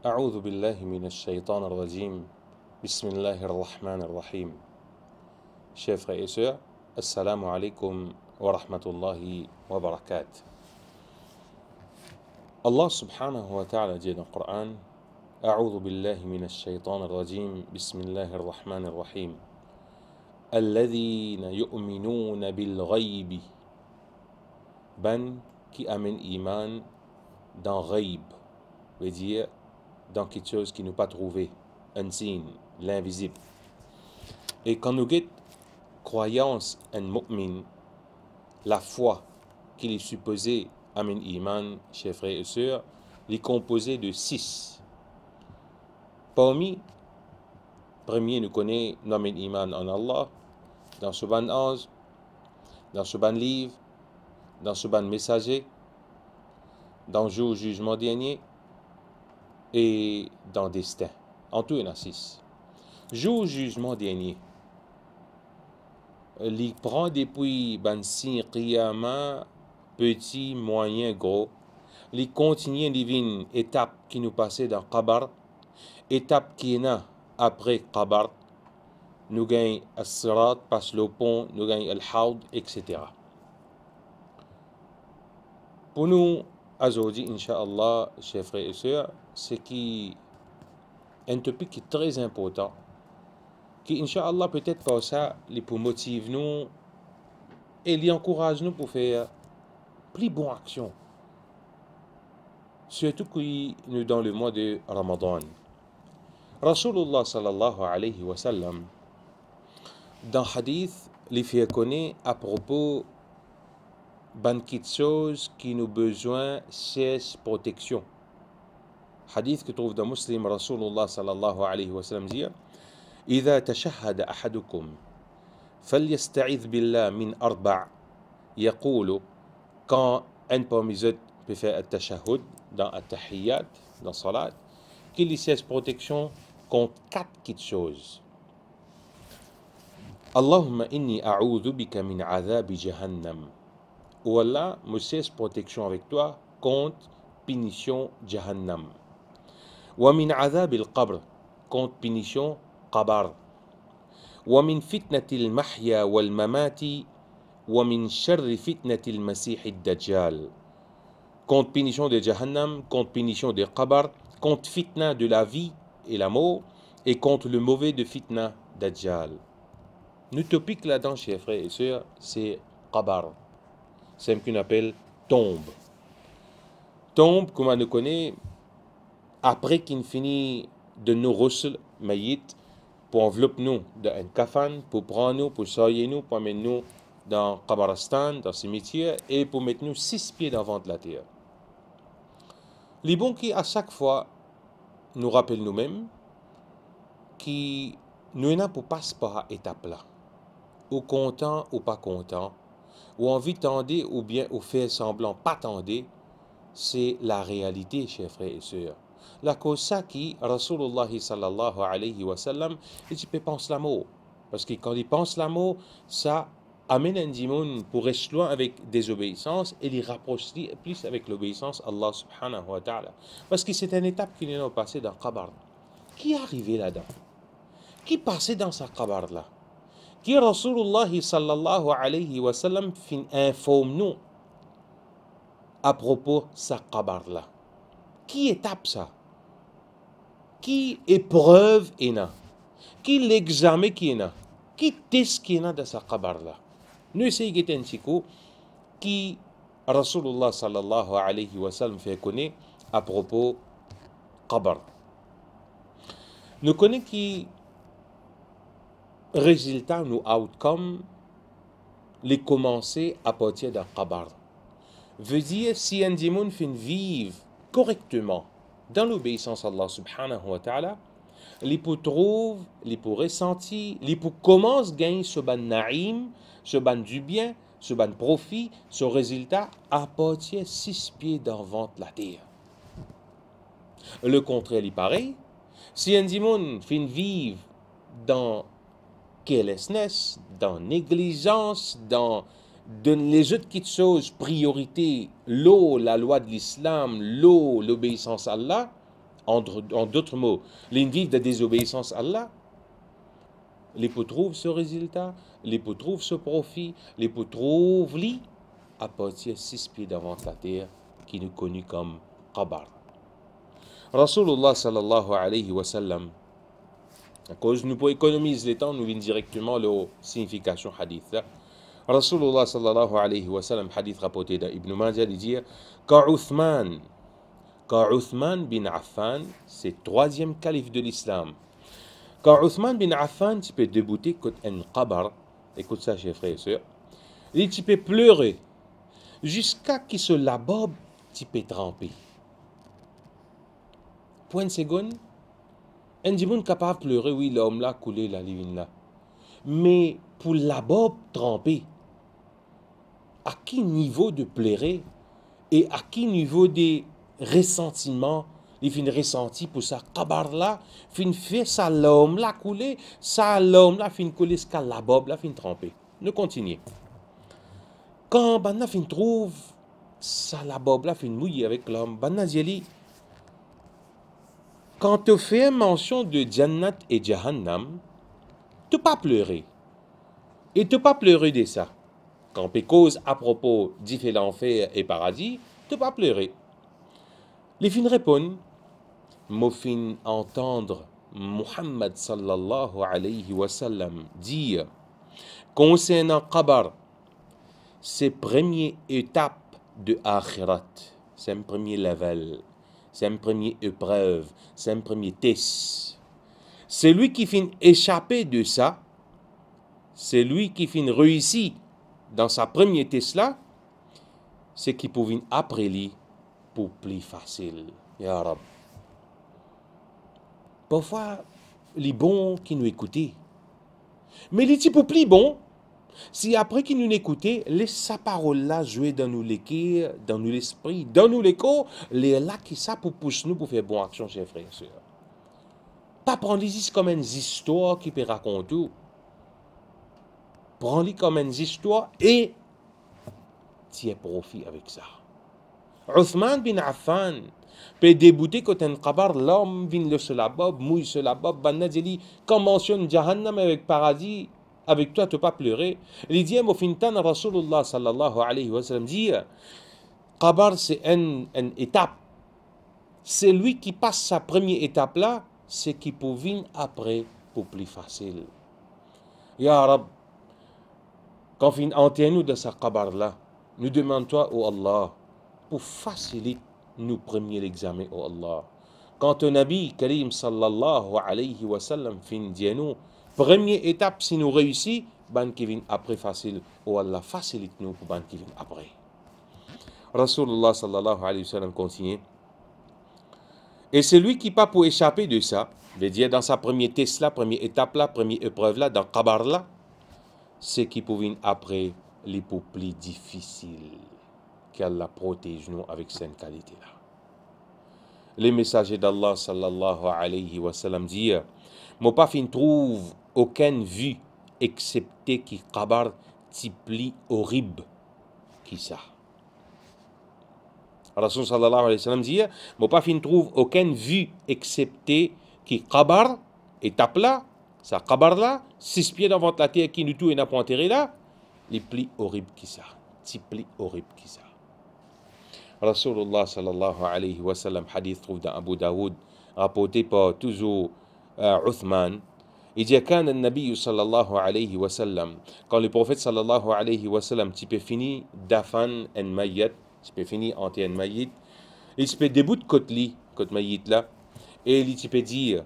أعوذ بالله من الشيطان الرجيم بسم الله الرحمن الرحيم. Chers frères et sœurs, Assalamu alaikum wa rahmatullahi wa barakatuh. Allah subhanahu wa ta'ala dit dans le Coran أعوذ بالله من الشيطان الرجيم بسم الله الرحمن الرحيم الذين يؤمنون بالغيب ban qui amène iman dans ghaib, veut dire dans quelque chose qui n'est pas trouvé, unseen, l'invisible. Et quand nous guettons croyance en mu'min, la foi qu'il est supposé amène iman, chers frères et sœurs, est composée de 6. Parmi, premier, nous connaissons l'amène iman en Allah, dans ce ban ange, dans ce ban livre, dans ce ban messager, dans le jour jugement dernier et dans destin. En tout, il y en a 6. Jour jugement dernier, il prend depuis ban signe qiyama, petit, moyen, gros. Il continue divine étape qui nous passait dans Qabar, étape qui est là après Qabar. Nous gagnons As-Sirat, passe le pont, nous gagnons Al-Hawd, etc. Pour nous, aujourd'hui, Inch'Allah, chers frères et sœurs, c'est un topic qui est très important, qui, Inch'Allah, peut-être par ça, les pour motiver nous et les encourage nous pour faire plus bonne action. Surtout que nous dans le mois de Ramadan. Rasulullah sallallahu alayhi wa sallam, dans hadith, les fait connaître à propos d'une petite chose qui nous besoin cesse protection. Hadith que trouve dans Muslim, Rasulullah sallallahu alayhi wa sallam dit إذا تشهد أحدكم فليستعذ بالله من 4 يقول quand un parmi eux peut faire un tashahhud dans un tahiyyat, dans salat, qu'il y cesse protection contre 4 petites choses. Allahumma inni a'udhu bika min adhabi jahannam. Ou Allah, me cesse protection avec toi contre punition jahannam. Wa min adhab al-qabr, contre punition qabar. Wa min fitnati al-mahya wal-mamati wa min sharri fitnati al-masih ad-dajjal. Contre punition de jahannam, contre punition de qabar, contre fitna de la vie et la mort, et contre le mauvais de fitna dajjal. Nous topic là-dedans, chers frères et sœurs, c'est qabar. C'est ce qu'on appelle tombe. Tombe, comme on le connaît, après qu'il finit de nous receler, maït, pour envelopper nous dans un kafan, pour prendre nous, pour soigner nous, pour mettre nous dans Qabaristan, dans le cimetière, et pour mettre nous 6 pieds devant la terre. Les bons qui, à chaque fois, nous rappellent nous-mêmes, qui nous n'avons pour passer par cette étape-là, ou content ou pas content, ou envie de tendre ou bien ou faire semblant pas tendre, c'est la réalité, chers frères et sœurs. La cause ça qui, Rasulullah sallallahu alayhi wa sallam, il peut penser la mort. Parce que quand il pense la mort, ça amène un démon pour rester loin avec désobéissance et les rapproche plus avec l'obéissance à Allah subhanahu wa ta'ala. Parce que c'est une étape qui nous a passé dans Qabar. Qui est arrivé là-dedans? Qui passait dans sa Qabar là? Qui Rasulullah sallallahu alayhi wa sallam informe nous à propos de sa Qabar là? Qui étape ça? Qui épreuve est là? Qui l'examen qui est là? Qui test qui est là dans sa Qabar là? Nous essayons de dire un petit coup qui Rasulullah sallallahu alayhi wa sallam fait connaître à propos de Qabar. Nous connaissons qui résultat, nous outcome, les commencer à partir d'un Qabar. Veut dire, si un démon fait vivre correctement dans l'obéissance à Allah subhanahu wa ta'ala, il peut trouver, il peut ressentir, il peut commencer à gagner ce ban naïm, ce ban du bien, ce ban profit, ce résultat à partir de 6 pieds devant la terre. Le contraire est pareil. Si un démon fait vivre dans carelessness, dans négligence, dans les autres petites choses, priorité, l'eau, la loi de l'islam, l'eau, l'obéissance à Allah, En d'autres mots, les vivent de désobéissance à Allah, les pour trouvent ce résultat, les pour trouvent ce profit, les pour trouvent li à partir 6 pieds d'avant la terre, qui nous connu comme Qabar. Rasulullah sallallahu alayhi wa sallam, à cause nous pour économiser le temps, nous venons directement la signification hadith là. Rasulullah sallallahu alayhi wa sallam, hadith rapporté d'Ibn Majah, il dit Uthman bin Affan, c'est troisième calife de l'islam. Quand Uthman bin Affan, tu peux débouter comme un qabar, écoute ça, chers frères et sœurs, et tu peux pleurer jusqu'à qu'il se labobe, tu peux tremper. Pour une seconde, un dimanche capable de pleurer, oui, l'homme là, coulé, la livine là. Mais pour labobe tremper, à quel niveau de pleurer et à quel niveau de ressentiment il fin ressenti pour ça qabar là fin fait ça l'homme là couler ça l'homme là fin couler ce la bob là fin tremper. Nous continuons. Quand banna fin trouve ça la bob là fin mouiller avec l'homme banna diali quand tu fais mention de Jannat et Jahannam, tu pas pleurer et tu pas pleurer de ça. Quand tu cause à propos d'y l'enfer et paradis, tu pas pleurer. Les fins répondent me fin entendre Muhammad sallallahu alayhi wa sallam dire concernant Qabar, c'est première étape de Akhirat, c'est un premier level, c'est une première épreuve, c'est un premier test. Celui qui fin échapper de ça, celui qui fin réussi dans sa première test là, c'est qui pouvait après lui pour plus facile. Ya Rab. Parfois, les bons qui nous écoutaient. Mais les types plus bons, si après qu'ils nous écoutaient, laisse sa parole là jouer dans nous l'équerre, dans nous l'esprit, dans nous l'écho, les là qui ça pour pousser nous pour faire bonne action, chers frères et sœurs. Pas prendre les comme une histoire qui peut raconter. Prends-les comme une histoire et tiens profit avec ça. Uthman bin Affan peut débouter quand un qabar, l'homme vient le selabob, mouille selabob, banadjeli, quand mentionne Jahannam avec paradis, avec toi tu peux pas pleurer. Il dit, au fintan, Rasulullah sallallahu alayhi wa sallam dit, qabar c'est une étape. C'est lui qui passe sa première étape là, c'est qui peut venir après pour plus facile. Ya Rab, quand on entend nous de ce qabar là, nous demandons-toi, oh Allah, pour faciliter nous premier l'examen, oh Allah. Quand un Nabi Karim sallallahu alayhi wa sallam fin dit nous, première étape si nous réussissons, ban qui vient après facile, oh Allah facilite nous pour ban qui vient après. Rasulullah sallallahu alayhi wa sallam continue. Et celui qui pas pour échapper de ça, veut dire dans sa première test là, première étape là, première épreuve là, dans Qabar là, c'est qui pour venir après les plus difficiles. Qu'Allah protège nous avec cette qualité-là. Les messagers d'Allah sallallahu alayhi wa sallam disent mon pas fin trouve aucune vue excepté qui qabar tipli horrible qui ça. Rasul sallallahu alayhi wa sallam dit mon pas fin trouve aucune vue excepté qui qabar étape là, ça qabar là, 6 pieds devant la terre qui nous tout et n'a pas enterré là, les plis horribles qui ça, tipli horrible qui ça. Rasulullah sallallahu alayhi wa sallam, hadith trouve dans Abu Daoud, rapporté par toujours Uthman. Il dit qu'un Nabi sallallahu alayhi wa sallam, quand le prophète sallallahu alayhi wa sallam, tu peux finir d'afan en mayit, tu peux finir ante en mayit, il peut debout de côté mayit là, et il peut dire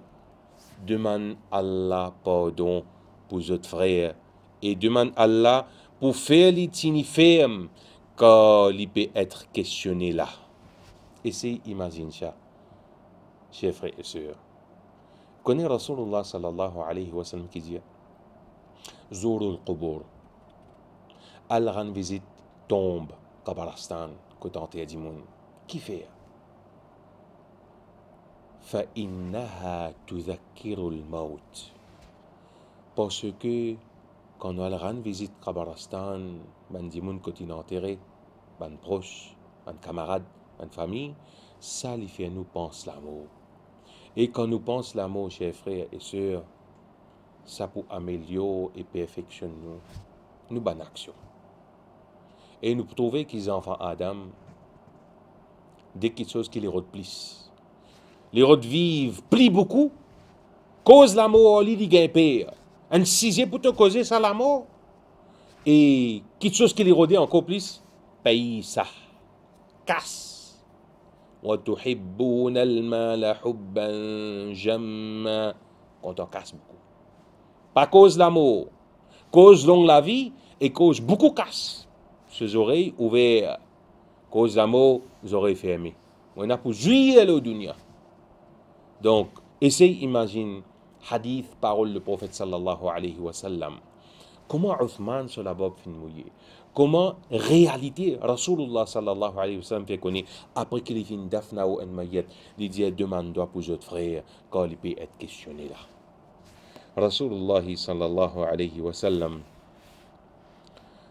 demande Allah pardon pour votre frère, et demande Allah pour faire les tini fermes quand il peut être questionné là. Essayez d'imaginer ça, chers frères et sœurs. Connaît Rasulullah sallallahu alayhi wa sallam qui dit Zourul Qubur, al ran visite tombe, Kabaristan, côté du monde. Qui fait Fa innaha tudhakkirul maut. Parce que quand on ran visite Kabaristan, ban di moun côté enterré, ban proche, ban camarade, ban famille, ça lui fait nous penser la mort. Et quand nous pensons l'amour, chers frères et sœurs, ça pour améliorer et perfectionner nous bonnes actions. Et nous trouvons qu'ils enfants Adam, dès quelque chose qui les rôde plus. Les rôde vivent plus beaucoup, cause l'amour, li gagne pire. Un sixième pour te causer ça l'amour. Et quelque chose qui les rôde encore plus, paye ça. Casse. وَتُحِبُّونَ الْمَالَ حُبًّا جَمًّا. Quand on casse beaucoup. Pas cause l'amour, cause longue la vie et cause beaucoup casse. Ses oreilles ouvertes, cause l'amour, les oreilles fermées. On a pour jouir le dunya. Donc, essaye, imagine, hadith, parole du prophète sallallahu alayhi wa sallam. Comment Uthman sur la bob fin mouillé? Comment réalité Rasulullah sallallahu alayhi wa sallam fait connaître après qu'il ait fini d'afna ou en mayet, il dit demande pour votre frère quand il peut être questionné là. Rasulullah sallallahu alayhi wa sallam,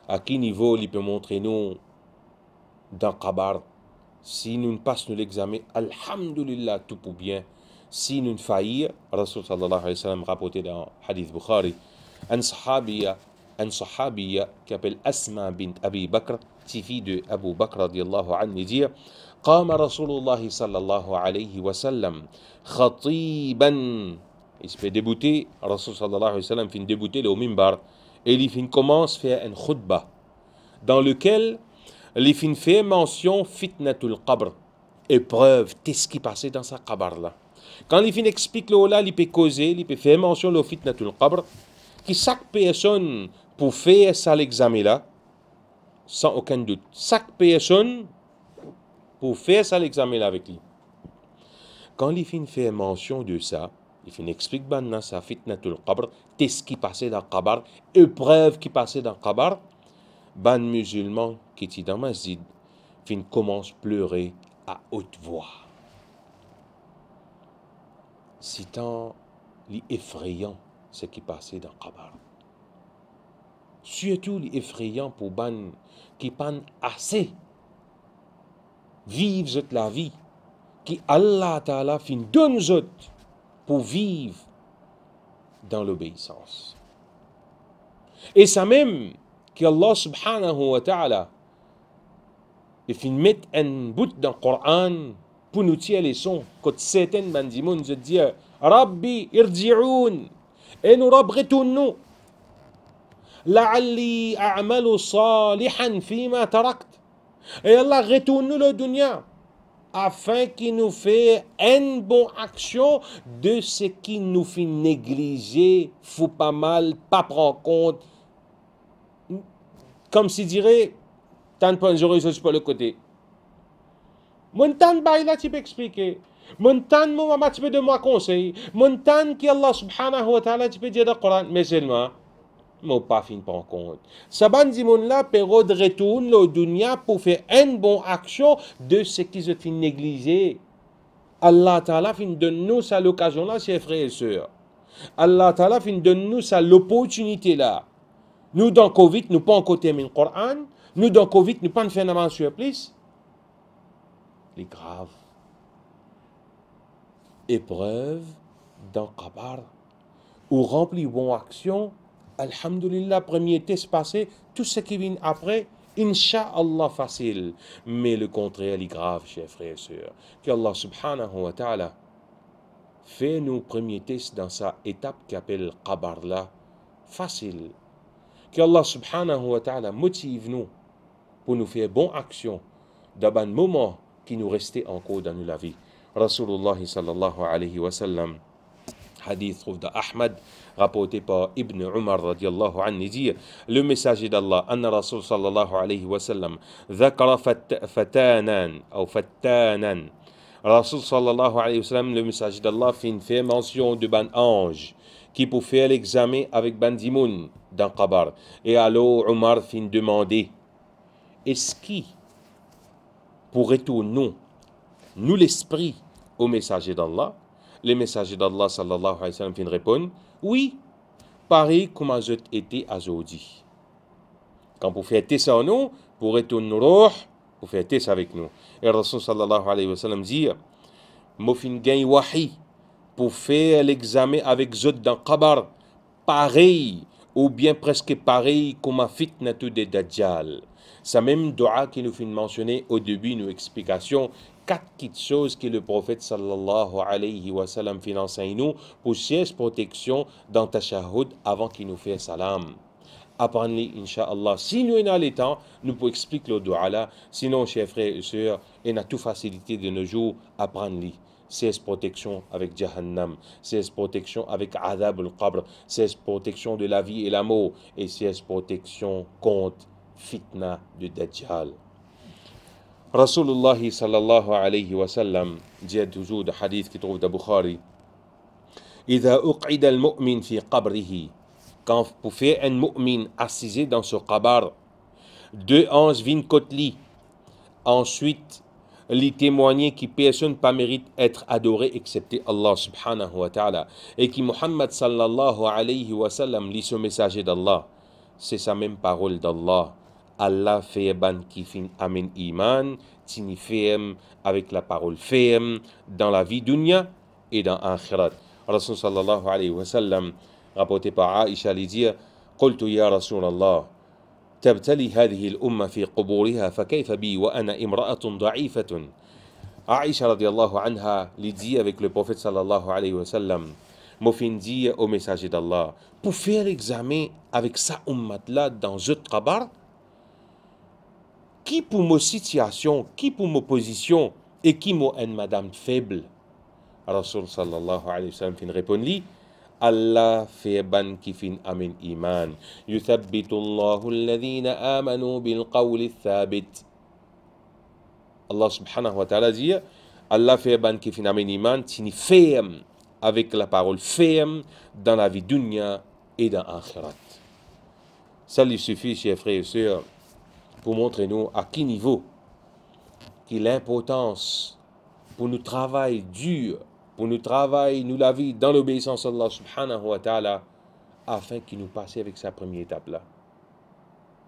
à quel niveau il peut montrer nous dans Qabar, si nous ne passons l'examen, alhamdulillah, tout pour bien. Si nous ne faillons, Rasul sallallahu alayhi wa sallam rapporté dans Hadith Bukhari, un sahabiya qui appelle Asma bint Abi Bakr, fille de Abu Bakr radiallahu anhu, dit قام رسول الله صلى الله عليه وسلم خطيبا. Il se fait débouter, Rasul sallallahu alayhi wa sallam fait débouter le minbar, et il commence à faire une khutbah, dans lequel il fait mention fitnatul qabr, épreuve, qu'est-ce qui passait dans sa qabr là. Quand il explique le là, il peut causer, il peut faire mention de fitnatul qabr, que chaque personne pour faire ça l'examen là, sans aucun doute, chaque personne pour faire ça l'examen là avec lui. Quand il fait mention de ça, il explique maintenant ça fitnatul qabr, qu'est-ce qui passait dans le qabr, épreuve qui passait dans le qabr, ban musulman qui était dans masjid, commence à pleurer à haute voix. C'est tant effrayant ce qui passait dans le qabr. Surtout effrayant pour ban qui pan assez vivre la vie qui Allah Ta'ala donne pour vivre dans l'obéissance. Et ça même que Allah subhanahu wa ta'ala met un bout dans le Coran pour nous tirer les sons. Quand certains bandimons se disent Rabbi irji'oun, et nous retournons la'alli a'malu salihan fima tarakt. Et Allah retourne le dunya afin qu'il nous fait une bonne action de ce qui nous fait négliger, faut pas mal, pas prendre compte. Comme si dirait, tant de j'aurais je pas le côté. Mon tant bail là tu peux expliquer. Mon tant mon maman tu peux de moi conseil. Mon tant qui Allah subhanahu wa ta'ala tu peux dire dans le Coran, mais seulement mais pas fin prendre compte. Saban dimon là période retourne le dunya pour faire une bonne action de ce qui se fait négliger. Allah Ta'ala fin donne nous ça l'occasion là, chers frères et sœurs. Allah Ta'ala fin donne nous ça l'opportunité là. Nous dans Covid, nous pas encore terminer le Coran. Nous dans Covid, nous pas faire namaz sur plus. Les graves épreuves dans Qabar ou rempli bonne action. Alhamdulillah, premier test passé, tout ce qui vient après, Inch'Allah facile. Mais le contraire est grave, chers frères et sœurs. Que Allah subhanahu wa ta'ala fait nos premiers tests dans sa étape qui appelle Qabar là, facile. Que Allah subhanahu wa ta'ala motive nous pour nous faire bonne action dans un moment qui nous restait encore dans la vie. Rasulullah sallallahu alayhi wa sallam, hadith trouve d'Ahmad, rapporté par Ibn Umar radiallahu anhu, dit le messager d'Allah, Anna Rasul sallallahu alayhi wa sallam, ذكر fatanan ou fatanan. Rasul sallallahu alayhi wa sallam, le messager d'Allah, fait mention de ban ange qui pour faire l'examen avec ban dimoun dans Qabar. Et alors Umar fin demander, est-ce qui pourrait nous l'esprit au messager d'Allah? Le messager d'Allah sallallahu alayhi wa sallam fin répond, oui, pareil comme je été aujourd'hui. Quand vous faites ça en nous, pour retourner roh, vous faites ça avec nous. Et Rasul sallallahu alayhi wa sallam dit, mo fin gagne wahi pour faire l'examen avec Zod dans Qabar, pareil ou bien presque pareil comme à fitnatu de Dajjal. C'est même dua qui nous fait mentionner au début nos explications, quatre petites choses que le prophète sallallahu alayhi wa sallam fait enseigner nous pour chercher protection dans tashahhud avant qu'il nous fait salam. Apprenez-les, Inch'Allah. Si nous avons le temps, nous pouvons expliquer le dua là. Sinon, chers frères et sœurs, on a toute facilité de nos jours, apprenez-les. 16 protections avec Jahannam, 16 protections avec Adab al-Qabr, 16 protections de la vie et la mort, et 16 protections contre fitna de Dajjal. Rasulullah sallallahu alayhi wa sallam dit toujours de hadith qui trouve dans Bukhari, إذا أقعد المؤمن في قبره, quand vous faites un mu'min assisé dans ce qabar, deux anges viennent contre lui. Ensuite, les témoigner que personne pas mérite être adoré excepté Allah subhanahu wa ta'ala, et que Muhammad sallallahu alayhi wa sallam lit ce messager d'Allah. C'est sa même parole d'Allah. Allah fait ban qui fin amen iman, tini ferme avec la parole ferme dans la vie dunya et dans akhirat. Rasul sallallahu alayhi wa sallam, rapporté par Aïcha, lui dit قلت يا رسول الله تبتلي هذه الأمة في قبورها فكيف بي وأنا امرأة ضعيفة. Aïcha radiallahu anha lui dit avec le prophète sallallahu alayhi wa sallam, m'a fin dit au messager d'Allah, pour faire l'examen avec sa ummat là dans ce qabar, qui pour ma situation, qui pour ma position et qui m'a une madame faible. Rasul sallallahu alayhi wa sallam fin répond lui, Allah fait ban qui fin amin iman. Yuthabbitu Allahu alladhina amanu bil qawli thabit. Allah subhanahu wa ta'ala dit, Allah fait ban qui fin amin iman, tini ferme avec la parole ferme dans la vie dunya et dans akhirat. Ça lui suffit, chers frères et sœurs, pour montrer nous à quel niveau que l'importance pour nous travailler dur, pour nous travailler, nous la vie dans l'obéissance à Allah subhanahu wa ta'ala, afin qu'il nous passe avec sa première étape là.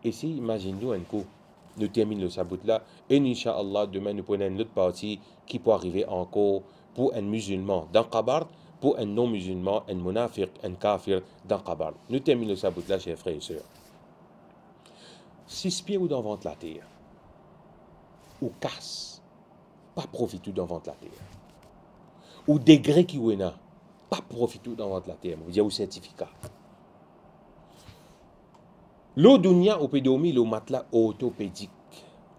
Et si, imagine-nous un coup, nous terminons le sabot là, et Inch'Allah, demain nous prenons une autre partie qui peut arriver encore pour un musulman dans Qabar, pour un non-musulman, un munafiq, un kafir dans Qabar. Nous terminons le sabot là, chers frères et sœurs. 6 pieds ou dans ventre la terre, ou casse, pas profite ou dans ventre la terre. Ou degré qui ou n'a pas profité dans votre la terre, vous dire au certificat. L'eau dunya au pédomie, le matelas orthopédique.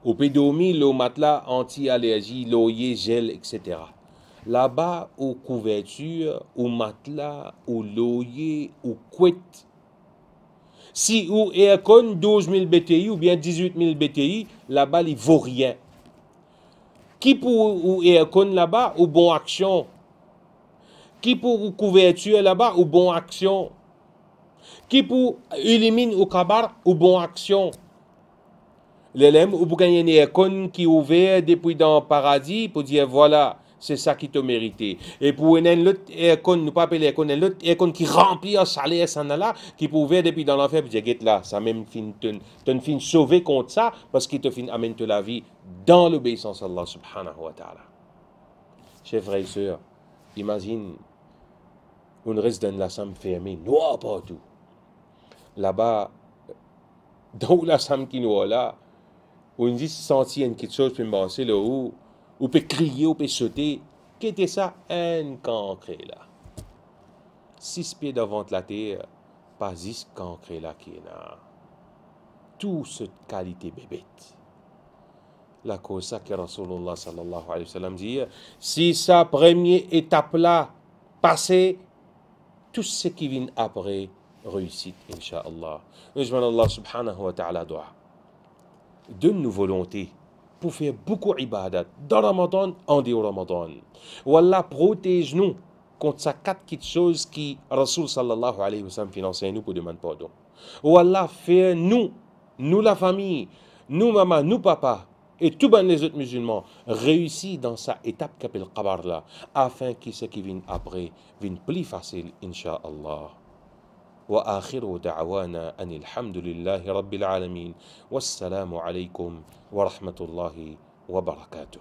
Au pédomie, le matelas anti-allergie, l'oyer, gel, etc. Là-bas, aux couvertures, au matelas, au loyer, au couette. Si ou aircon 12 000 BTI ou bien 18 000 BTI, là-bas, il ne vaut rien. Qui pour ou aircon là-bas, ou bon action? Qui pour couverture là-bas, ou bon action? Qui pour éliminer au kabar, ou bon action? L'élève, ou pour gagner une aircon qui est ouvert depuis dans le paradis, pour dire voilà, c'est ça qui te mérite. Et pour une autre aircon, nous pas appeler aircon, une autre aircon qui remplit un salaire, ça là, qui peut ouvert depuis dans l'enfer, pour dire get là, ça même fin sauver contre ça, parce qu'il te fin amène la vie dans l'obéissance à Allah subhanahu wa ta'ala. Chers frères et sœurs, imagine, on reste dans la salle fermée, noir partout. Là-bas, dans la salle qui nous là, on dit sentir quelque chose peut passer là où, on peut crier, on peut sauter. Qu'était ça? Un cancré là. 6 pieds devant la terre, pas 10 cancré là qui est là. Tout cette qualité bébête. La cause ça que Rasulullah sallallahu alayhi wa sallam dit, si sa première étape là passée, tout ce qui vient après réussite, Inch'Allah. Je Allah subhanahu wa ta'ala doit. Donne-nous volonté pour faire beaucoup d'ibadat dans Ramadan, en dehors Ramadan. Wallah, protège-nous contre ces 4 petites choses qui Rasul sallallahu alayhi wa sallam finance nous pour demander pardon. Wallah, fais nous la famille, nous maman, nous papa, et tous les autres musulmans réussissent dans sa étape qu'appelle Qabar là, afin que ce qui vient après vienne plus facile, Inch'Allah. وآخر دعوانا أن الحمد لله رب العالمين والسلام عليكم ورحمة الله وبركاته.